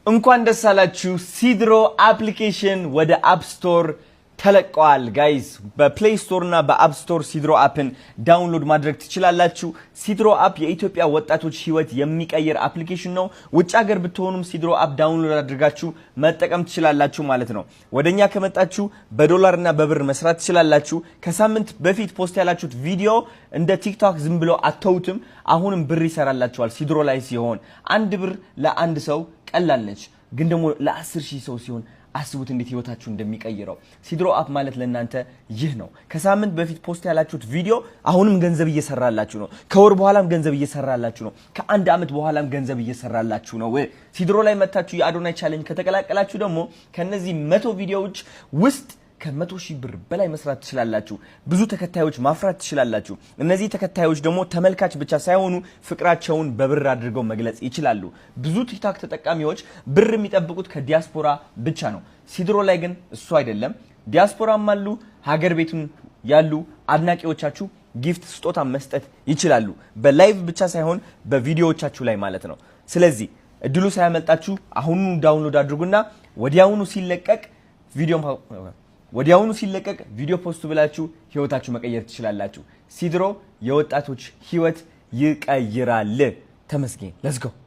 እንኳን ደስ አላችሁ ሲድሮ አፕሊኬሽን ወደ አፕ ስቶር ተለቀዋል ጋይስ በፕሌይ ስቶር እና በአፕ ስቶር ሲድሮ አፕን ዳውንሎድ ማድረግ ትችላላችሁ ሲድሮ አፕ የኢትዮጵያ ወጣቶች ህይወት የሚቀይር አፕሊኬሽን ነው ውጭ ሀገር ብትሆኑም ሲድሮ አፕ ዳውንሎድ አድርጋችሁ መጠቀም ትችላላችሁ ማለት ነው ወደኛ ከመጣችሁ በዶላር እና በብር መስራት ትችላላችሁ ከሳምንት በፊት ፖስት ያላችሁት ቪዲዮ እንደ ቲክቶክ ዝም ብሎ አተውትም አሁንም ብር ይሰራላችኋል ሲድሮ ላይ ሲሆን አንድ ብር ለአንድ ሰው ቀላል ነች ግን ደግሞ ለ10000 ሰው ሲሆን አስቡት እንዴት ህይወታችሁ እንደሚቀይረው ሲድሮ አፕ ማለት ለእናንተ ይህ ነው ከሳምንት በፊት ፖስት ያላችሁት ቪዲዮ አሁንም ገንዘብ እየሰራላችሁ ነው ከወር በኋላም ገንዘብ እየሰራላችሁ ነው ከአንድ አመት በኋላም ገንዘብ እየሰራላችሁ ነው ሲድሮ ላይ መጣችሁ የአዶናይ ቻሌንጅ ከተቀላቀላችሁ ደግሞ ከነዚህ 100 ቪዲዮዎች ውስጥ ከ100,000 ብር በላይ መስራት ትችላላችሁ ብዙ ተከታዮች ማፍራት ትችላላችሁ እነዚህ ተከታዮች ደግሞ ተመልካች ብቻ ሳይሆኑ ፍቅራቸውን በብር አድርገው መግለጽ ይችላሉ ብዙ ቲክቶክ ተጠቃሚዎች ብር የሚጠብቁት ከዲያስፖራ ብቻ ነው ሲድሮ ላይ ግን እሱ አይደለም ዲያስፖራም አሉ ሀገር ቤቱን ያሉ አድናቂዎቻችሁ ጊፍት ስጦታ መስጠት ይችላሉ በላይቭ ብቻ ሳይሆን በቪዲዮዎቻችሁ ላይ ማለት ነው ስለዚህ እድሉ ሳያመልጣችሁ አሁኑ ዳውንሎድ አድርጉና ወዲያውኑ ሲለቀቅ ቪዲዮ ፖስት ብላችሁ ህይወታችሁ መቀየር ትችላላችሁ ሲድሮ የወጣቶች ህይወት ይቀይራል ተመስገን let's go